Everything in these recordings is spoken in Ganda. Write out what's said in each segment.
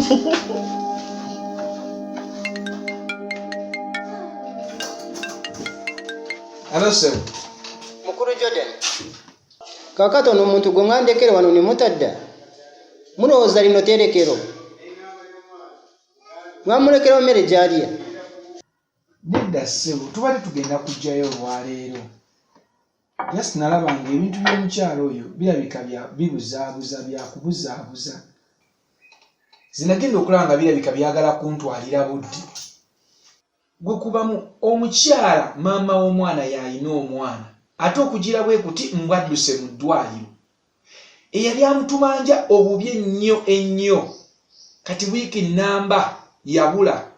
Hello, sir. Mukuru Jordan. Kakato no muntu gongandekere wano ni mutadda. Mulowooza lino terekero. Mwamulekera mmere gy'alya. Nedda ssebo tubadde tugenda kujjayo olwaleero. Just nalabanga ebintu by'omukyalo oyo birabika bibuzaabuza byakubuzaabuza. Zinagenda okulaba nga birabika byagala kuntwalira budde. Gwe kubamu omukyala maama w'omwana y'alina omwana ate okugira bwe kuti mbwadduse mu ddwaliro. Eyali amutubanja obubi ennyo kati wiiki nnamba yabula.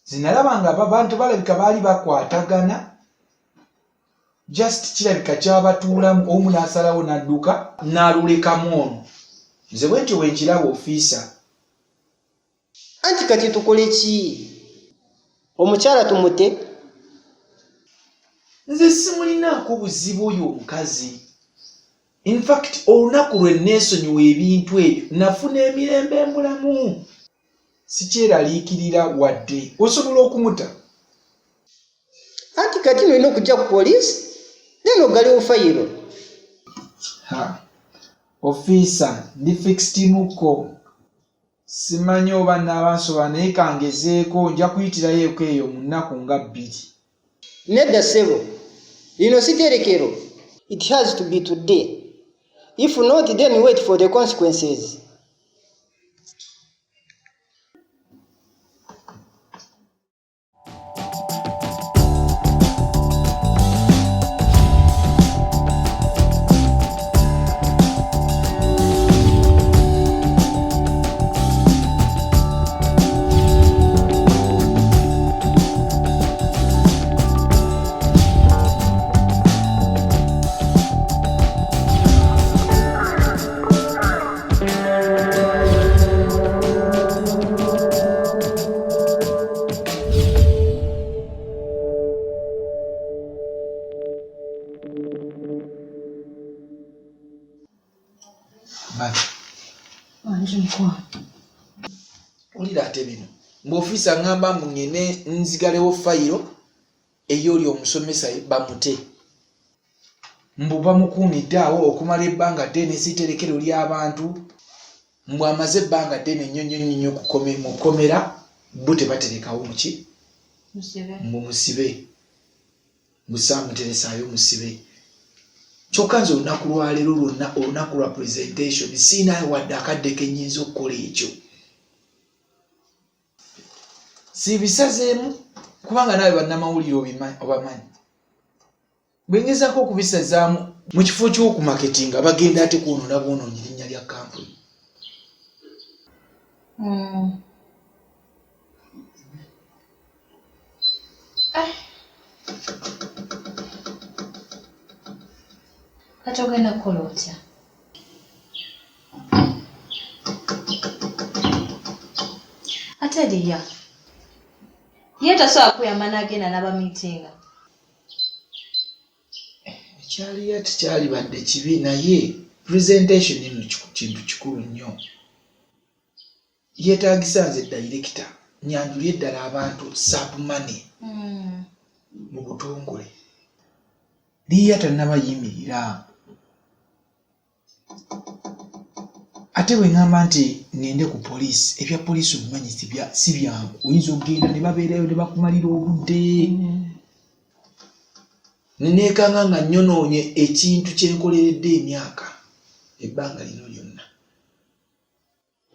Zinalabanga abantu balabika baali bakwatagana. Just kirabika kyabatuulamu omu n'asalawo n'adduka n'alulekamu ono. Nze bwentyo bwe nkiraba ofiisa. Anti kati tukole ki? Omukyala tumute? Nze simulinaako buzibu oyo omukazi. In fact olunaku lwe neesonyiwa ebintu ebyo nafuna emirembe embulamu. Sikyeraliikirira wadde osobola okumuta. Anti kati nolina okujja ku poliisi neno galiwo fayiro. Ofiisa ndi fixed muko. Simanyi oba n'abansoba naye kangezeeko nja kuyitirayo eyo mu nnaku nga 2. Nedda ssebo, lino si terekero. It has to be today. If not, then wait for the consequences. Olira ate bino ng'ofiisa ngamba mbu ngende nzigalewo fayiro ey'oli omusomesa bamute. Mbu bamukuumidde awo okumala ebbanga ddene siterekero ly'abantu. Mbu amaze ebbanga ddene nnyo mu kkomera bo tebaterekawo muki? Mbu musibe. Mbu saamuteresaayo musibe. Kyokka nze olunaku lwaleero lwonna olunaku lwa presentation siinayo wadde akadde kenyinza okukola ekyo. Sibisazeemu kubanga naawe bannamawulire obamanyi. Bwe ngezaako okubisazaamu mu kifo ky'okumaketinga bagenda ate kwonoona bwonoonyi linnya lya kampuni. Kati ogenda kukola otya? Ate Liya ye tasobola kuyamba n'agenda n'abamiitinga. Ekyaliya tekyalibadde kibi naye presentation eno kintu kikulu nnyo. Yeetaagisa nze dayirekita nyanjulye eddala abantu sabumane mu butongole. Liya tannabayimirira. Ate bwe ngamba nti ngende ku poliisi, ebya poliisi obumanyi si byangu. Oyinza okugenda ne babeerayo ne bakumalira obudde. Neneekanga nga nnyonoonye ekintu kye nkoleredde emyaka ebbanga lino lyonna.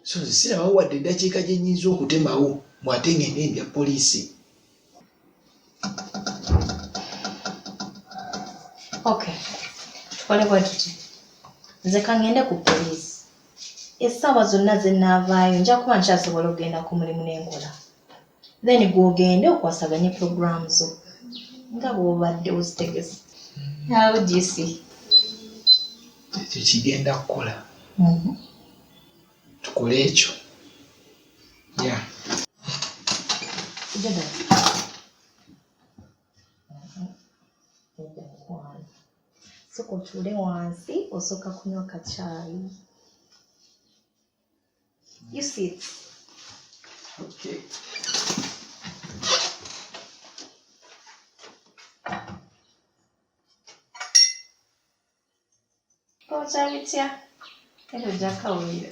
So nze sirabawo wadde eddakiika gye nnyinza okutemawo mwate ngende ebya poliisi. Okay, tukole bwe tuti. Nze kangende ku poliisi. Essaawa zonna ze nnaavaayo nja kuba nkyasobola okugenda ku mulimu n'enkola. Then gw'ogende okwasaganye program zo nga bw'obadde ozitegese. How do you see? Ekyo kigenda kukola. Tukole ekyo. Yeah. Soko otuule wansi osooka kunywa kacaayi. You seats. Okay. Kocha bitya? Ero jakawulira.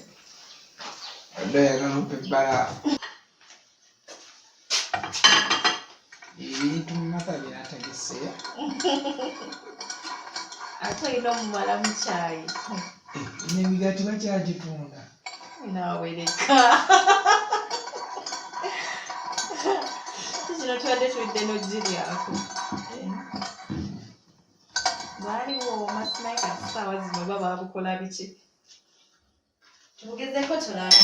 Oyagala okubbala ebintu mu maka byatagise. Ate olina omumala mu kyayi. N'emigaati bakyagitunda. Naawe leka. Kino tubadde tulidde n'ogiryako. Baaliwo masimayi kati ssaawa zino baba babukola biki? Tubugezeeko tulabe.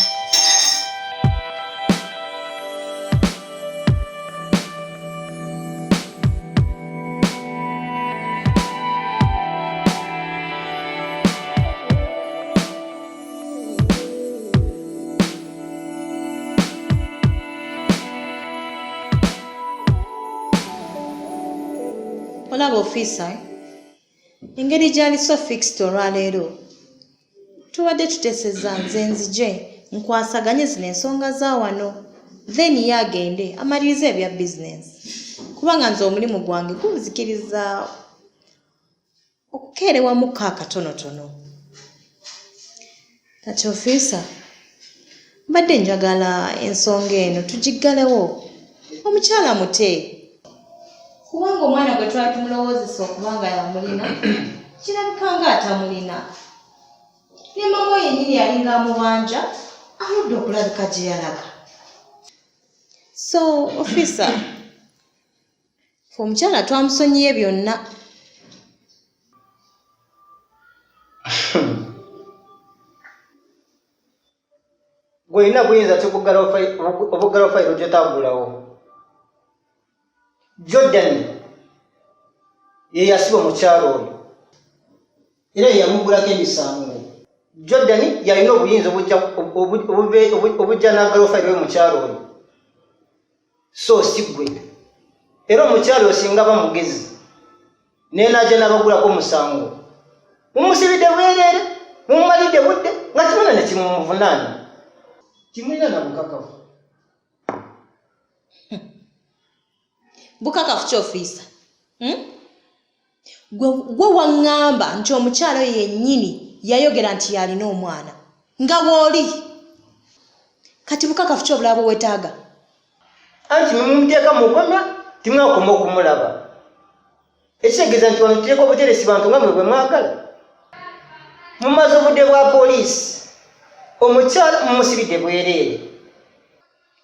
Olaba ofiisa engeri gyali so fixed olwaleero tubadde tuteeseza nze nzije nkwasaganye zino ensonga za wano then ye agende amalirize ebya bizinensi kubanga nze omulimu gwange gunzikiriza okukeerewamukko akatonotono. Kati ofiisa mbadde njagala ensonga eno tugiggalewo omukyala mute kubanga omwana gwe twali tumulowoozesa okubanga yamulina kirabika nga atamulina ne mama yennyini yalinga amubanja aludde okulabika gye yalaga. So ofiisa fe omukyala twamusonyiye byonna. Gwe olina buyinza obuggalawo fayiro gy'otaggulawo. Jordan ye yasiba omukyalo oyo era ye yamugulako emisango. Jordan yalina obuyinza obujja n'aggalawo fayiro y'omukyalo oyo, so si gwe. Era omukyalo osinga bamugezi naye n'ajja n'abagulako omusango. Mumusibidde bwereere, mumumalidde budde nga kimuna ne kimumuvunaana. Kimulina na bukakafu. Bukakafu ki ofiisa? Gwe waŋŋamba nti omukyalo yennyini yayogera nti yalina omwana nga bw'oli. Kati bukakafu ki obulaba bwetaaga? Anti mumuteeka mugomya timwakoma okumulaba. Ekitegeeza nti wano tuteeka obuteresi bantu nga mwe bwe mwagala. Mumaze obudde bwa poliisi omukyala mumusibidde bwereere.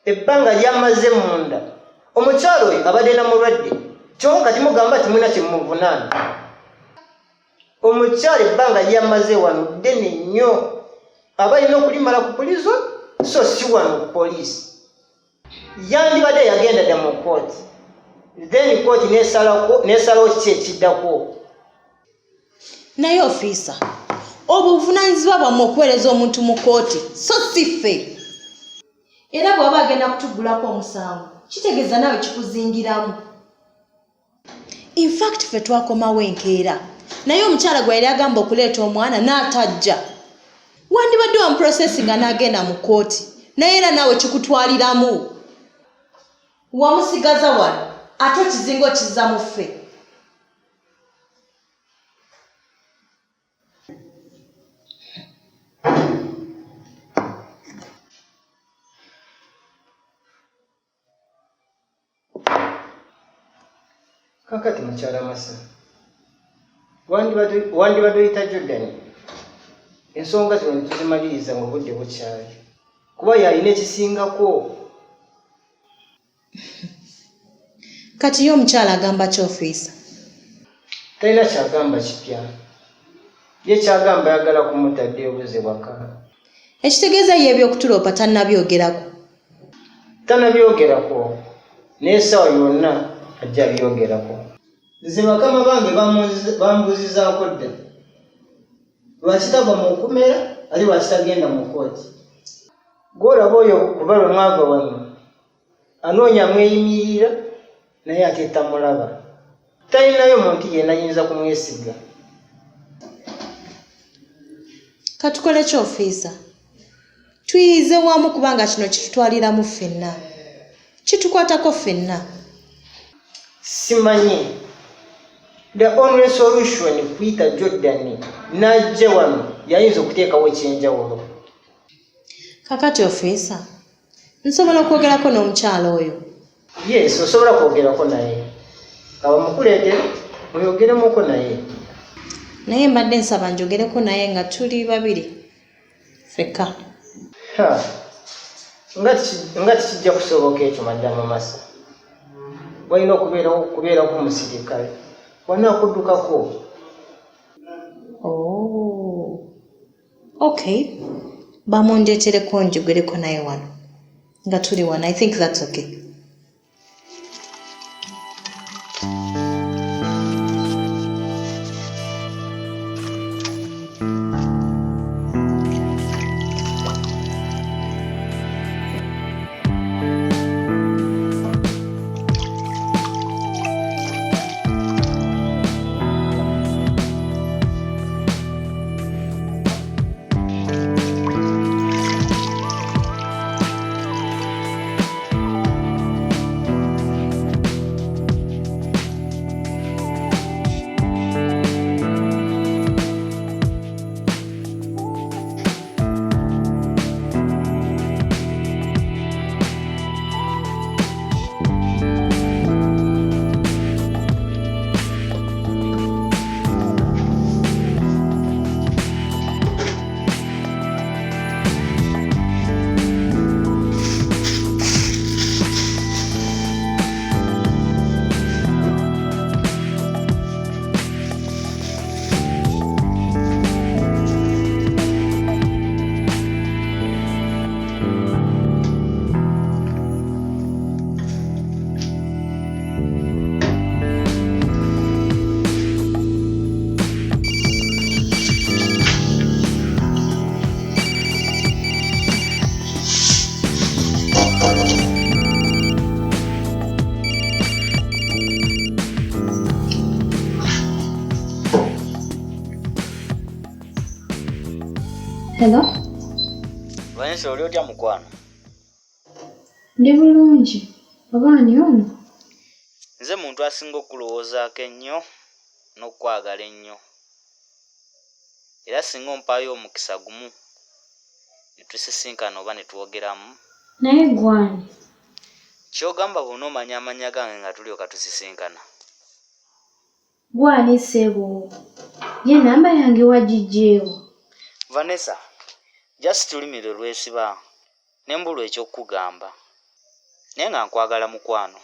Ebbanga lyamaze munda omukyalo oyo abadde na mulwadde kyonka kati mugamba timulina kimumuvunaana. Omukyala ebbanga lyamaze wano ddene nnyo abalina okulimala ku pulizo so si wano ku poliisi. Yandibadde yagenda dda mu kooti then kooti n'esalawo kiki ekiddako. Naye ofiisa obuvunaanyizibwa bwammwe okuweereza omuntu mu kooti so si ffe. Era bw'aba agenda kutuggulako omusango kitegeeza nawe kikuzingiramu. In fact ffe twakomawo enkeera naye omukyala gwe yali agamba okuleeta omwana n'atajja. Wandibadde wamuprosesinga n'agenda mu kooti naye era naawe kikutwaliramu. Wamusigaza wano ate ekizingo kizza mu ffe. Kakati mukyala Masa, wandibadde oyita Jordan ensonga zino tuzimaliriza mu budde bukyali kuba yalina ekisingako. Kati ye omukyala agamba ki ofiisa? Talina kyagamba kipya, ye kyagamba ayagala kumutadde obuze waka. Ekitegeeza ye eby'okutuloopa tannabyogerako. Tannabyogerako naye essaawa yonna ajja byogerako. Nze bakama bange bambuuzizaako dda lwaki tava mu nkomera ali lwaki tagenda mu kooti. Gw'olaba oyo kuva lwe mwava wano anoonya mweyimirira naye ate tamulaba. Talinayo muntu yenna ayinza kumwesiga. Katukole ki ofiisa? tuyize wamu kubanga kino kitutwaliramu ffenna. Kitukwatako ffenna. Simanyi. The only solution kuyita Jordan najja wano yayinza okuteekawo ekyenjawulo. Kakati officer, nsobola okwogerako n'omukyalo oyo? Yes, osobola kwogerako naye. Kaba mukuleetere muyogeremuko naye. Naye mbadde nsaba njogereko naye nga tuli babiri ffekka. Nga tikijja kusoboka ekyo maddamu Masa. Walina okubeerako omusirikale. Wonna akuddukako. Oh. Okay. Bamundeetereko njogereko naye wano. Nga tuli wano. I think that's okay. Hello? Vanessa oli otya mukwano? Ndi bulungi. Obaani ono? Nze muntu asinga okulowoozaako ennyo n'okwagala ennyo. Era singa ompaayo omukisa gumu ne tusisinkana oba ne twogeramu. Naye gwani? Ky'ogamba bw'ona omanya amanya gange nga tulyoka tusisinkana. Gwani ssebo? Ye namba yange wagiggyeewo? Vanessa, just lulimiro lwesiba ne mbulwa eky'okugamba. Naye nga nkwagala mukwano.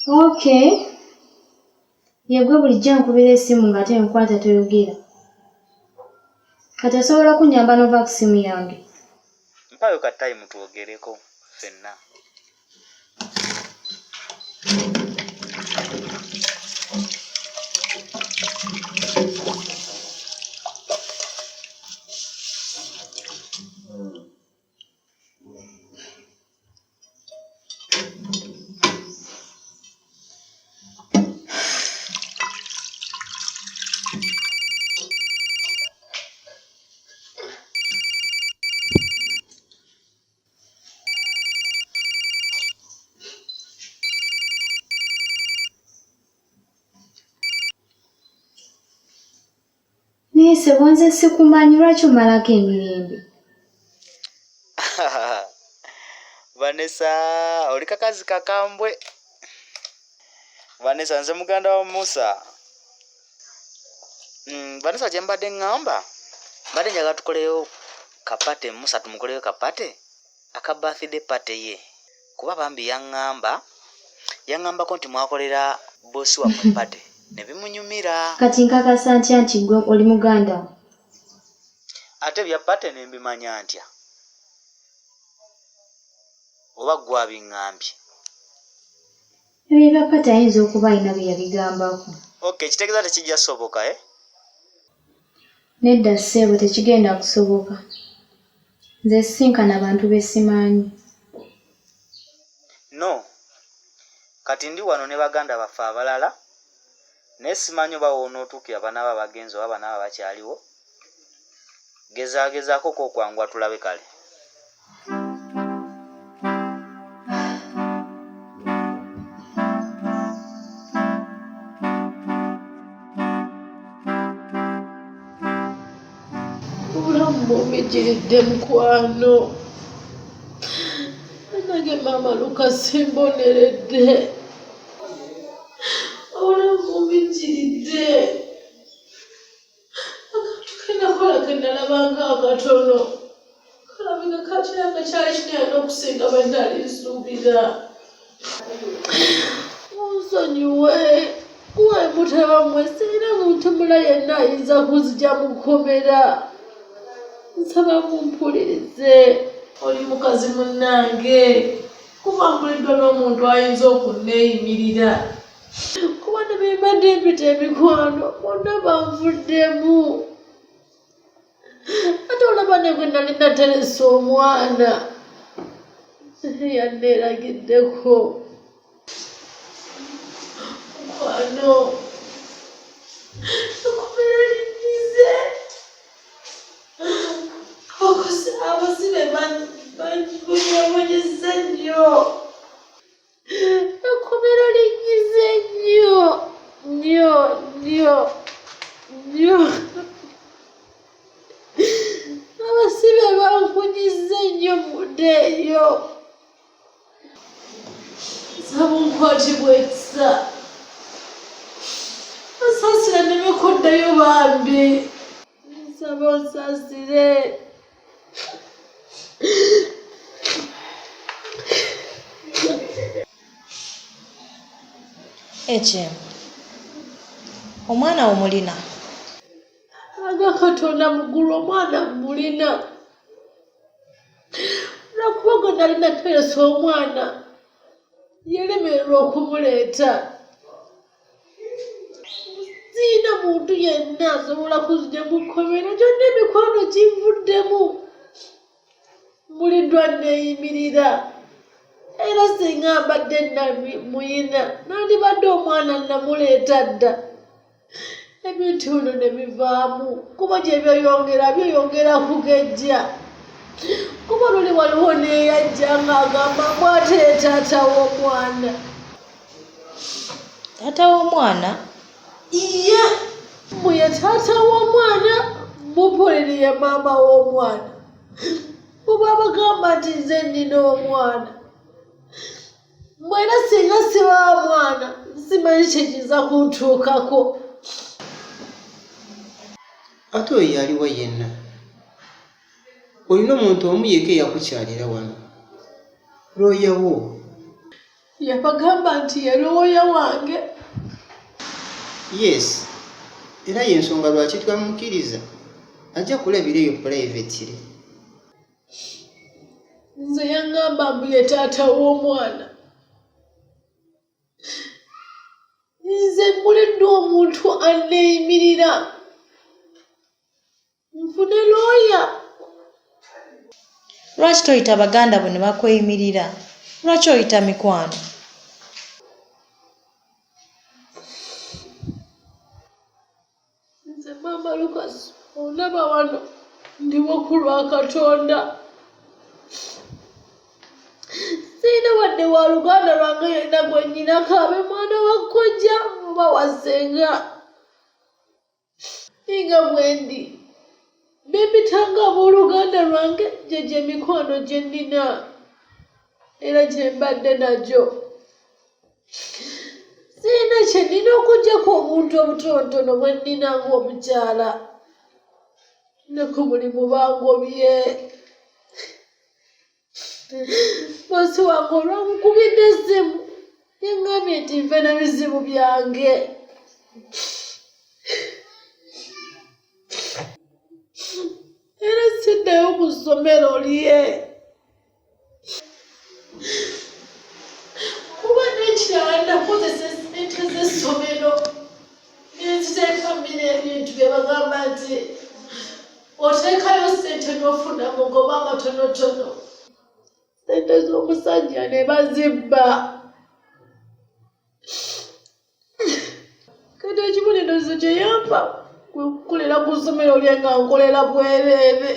Okay. Yegwe bulijjo nkubira essimu ng'ate enkwata toyogera. Kati osobola okunyamba n'ova ku ssimu yange? Mpaayo ka time twogereko ffenna. Nese bonze sikumanyi lwaki omalako emirembe. Vanessa, oli kakazi kakambwe. Vanessa, nze muganda wa Musa. Vanessa, kye mbadde ngamba, mbadde njagala tukoleyo kapate, Musa tumukoleyo kapate, aka birthday party ye. Kuba bambi yaŋŋambako nti mwakolera bosi wa party. Ne bimunyumira. Kati nkakasa ntya nti gwe oli muganda? Ate bya party ne mbimanya ntya. Oba gwe abiŋŋambye. Ebyo bya pata ayinza okuba alina bye yabigambako. Okay, kitegeeza tekijja soboka Nedda ssebo tekigenda kusoboka. Nze sisinkana abantu besimanyi. No. Kati ndi wano ne baganda baffe abalala naye simanyi oba wonootuukira banaaba bagenzi oba banaaba bakyaliwo. Gezaagezaako kokwangwa tulabe kale. Obulamu bw'omijiridde mukwano. Nange maama Lukasi mboneredde. Obulamu bw'omijiridde. Akantu kenakola kenalabanga akatono. Kalabika kakyaka kyali kinene okusinga bwe nali nsuubira. Munsonyiwe. Kuwe mutaba mmwe sirina muntu mulala yenna ayinza kuzija mu kkomera. Nsaba mumpulirize. Oli mukazi munnange. Kuba mpuliddwa n'omuntu ayinza okunneeyimirira. Kuba ne bwe mbadde mpita emikwano bonna banvuddemu. Ate olaba ne gwe nali nateresa omwana. Yanneeragiddeko. Mukwano. Ekkomera linyize. Abasibe banyabonyeza nnyo. Ekkomera linyize nnyo. Abasibe bankunyiza nnyo mudde eyo. Nsaba onkwatibwa ekisa. Onsaasira nneme kuddayo bambi. Nsaba onsaasire. Ekyemu. Omwana wo mulina? Aga Katonda muggulu omwana mulina. Lwakuba gwe nali nateresa omwana yalemererwa okumuleeta. Sirina muntu yenna asobola kuzija mu kkomera gyonna emikwano ginvuddemu. Muliddwa nneeyimirira. Era singa mbadde muyina nandibadde omwana namuleeta dda. Ebintu bino ne bivaamu kuba gye byeyongera kugejja. Kuba luli waliwo neeyajja ng'agamba bw'ate ye taata w'omwana. Taata w'omwana? Iye muye taata w'omwana mupulire ye maama w'omwana. Kuba bagamba nti nze nnina omwana. Mwera singa siba mwana simanyi kyekiza kuntuukako. Ate oyo yaliwo yenna. Olina omuntu omu yekka eyakukyalira wano. Looya wo. Yabagamba nti ye looya wange. Yes. Era y'ensonga lwaki twamukkiriza ajja kulabira eyo pulayivetire. Nze yangamba mbu ye taata w'omwana. Nze muliddwa omuntu anneeyimirira. Nfune looya. Lwaki toyita baganda bo ne bakweyimirira? Lwaki oyita mikwano? Nze maama Lukasi olaba wano ndiwo ku lwa Katonda. Sirina wadde wa luganda lwange yenna gwe nnyinako abe mwana wa kkojja oba wa ssenga. Nga bwe ndi bempitanga abooluganda lwange gye mikwano gye nnina era gye mbadde nagyo. Sirina kye nnina okuggyako obuntu obutonotono bwe nnina ng'omukyala. Ne ku mulimu bangobye. Bosi wange olwamukubidde essimu yaŋŋambye nti nve n'ebizibu byange. Era siddayo ku ssomero lye. Kuba n'ekirala nakozesa ssente z'essomero neziteekamu n'ebintu bye bagamba nti oteekayo ssente n'ofunamu ng'obanga tonotono. Ssente z'omusajja ne bazibba. Kati ate ekibonerezo kye yampa kwe kukolera ku ssomero lye nga nkolera bwereere.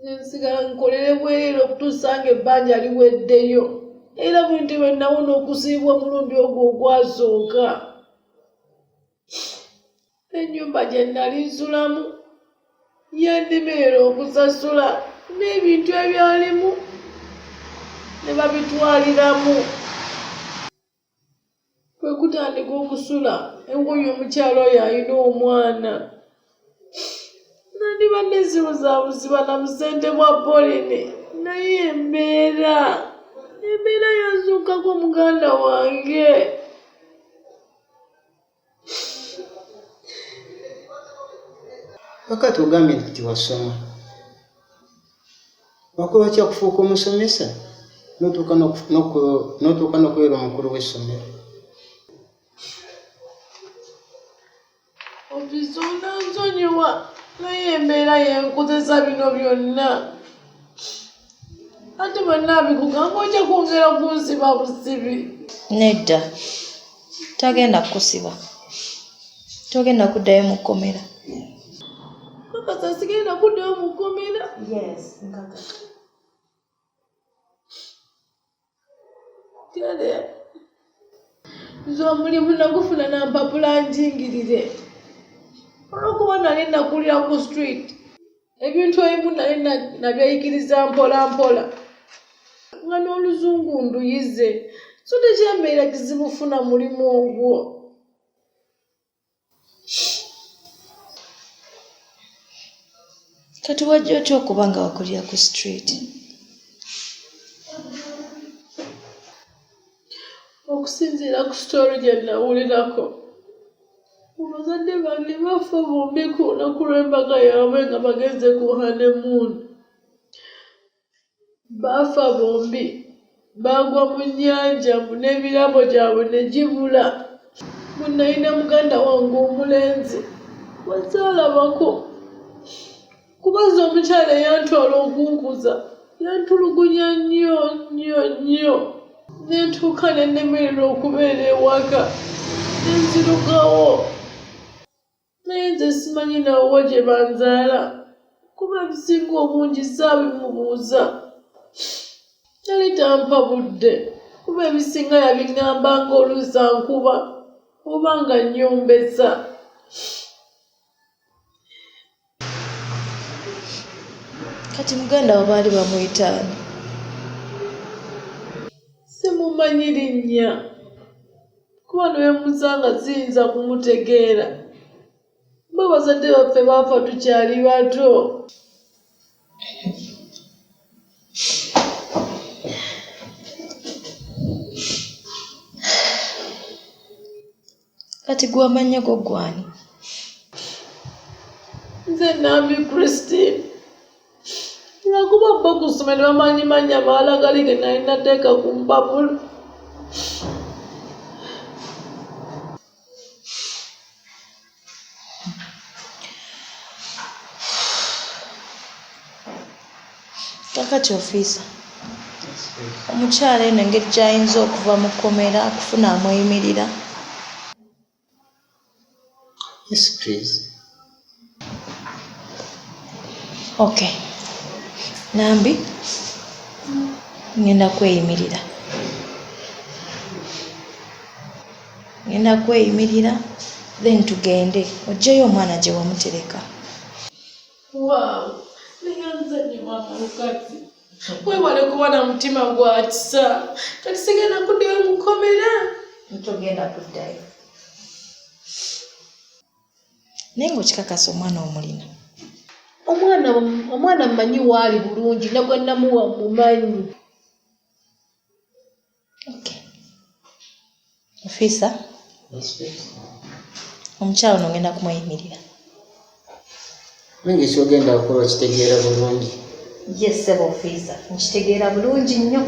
Nensigala nkolere bwereere okutuusa ng'ebbanja liweddeyo. Era bwe nti bwe nawona okusiibwa omulundi ogwo ogwasooka. Ennyumba gye nali nsulamu yandemerera okusasula n'ebintu ebyalimu ne babitwaliramu. Kwe kutandika okusula engoye omukyalo oyo alina omwana. Nandiba nezibuzaabuziba na musente bwa Pauline naye embeera yazuukako muganda wange. Wakati ogambye nti wasoma wakola ki okufuuka omusomesa n'otuuka n'okubeera omukulu w'essomero? Ofiisi onanzonyiwa naye embeera yenkozesa bino byonna. Ate bwenna abikugamba ojja kwongera kunsiba busibi. Nedda, tagenda kukusiba. Togenda kuddayo mu kkomera. Kakasa sigenda kuddayo mu kkomera? Yes, nkaka. Kale nze omulimu nagufuna nampapula njingirire. Olw'okuba nali nakulira ku street, ebintu ebimu nali nabyeyigiriza mpola mpola. Nga n'oluzungu nduyize, so tekyembeera kizibufuna mulimu ogwo. Kati wajja otya okuba nga wakulira ku street? Okusinziira ku sitooru gye nawulirako, abazadde bange bafa bombi ku lunaku lw'embaga yaabwe nga bagenze ku honeymoon. Baafa bombi, baagwa mu nnyanja n'ebirabo gyabwe ne gibula. Bwe nalina muganda wange omulenzi wazaalabako, kubaza omukyala eyantwala okunkuza yantulugunya nnyo. Nentuuka ne nnemerera okubeera ewaka nenzirugawo. Naye nze simanyi nawo gye banzaala kuba ebisinga obungi saabimubuuza. Yali tampa budde kuba ebisinga yabiŋŋamba ng'oluusa nkuba oba nga nnyombesa. Kati muganda wo baali bamuyitaani? Simumanyi linnya kuba newemusanga siyinza kumutegeera. Bo bazadde baffe baafa tukyali bato. Kati gwe amanya go gwani? Nze Nambi Christine. Lwakuba bo ku ssomero bamanyi mannya baalagali ge nali nateeka ku mpapula. Kakati ofiisa, omukyala eno engeri gy'ayinza okuva mu kkomera akufuna amweyimirira? Yes, please. Okay. Nambi, ngenda kweyimirira, then tugende oggyeyo omwana gye wamutereka. Wow, neyanzanyiwa amukati. Wewale kuba na mutima gwa kisa. Kati sigenda kuddayo mu kkomera. Togenda kuddayo. Naye ng'okikakasa omwana omulina? Omwana mmanyi waali bulungi ne gwe namuwa mumanyi. Okay. Ofiisa? Yes, please. Omukyala ono ngenda kumweyimirira. Nange kyogenda okukola okitegeera bulungi. Yes, sebo ofiisa. Nkitegeera bulungi nnyo.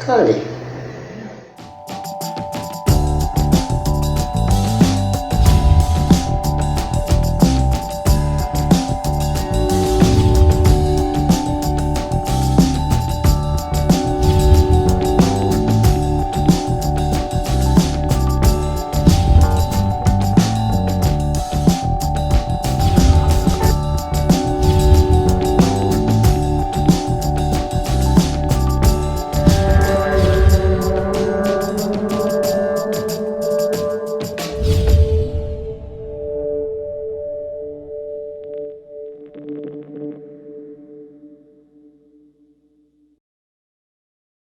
Kale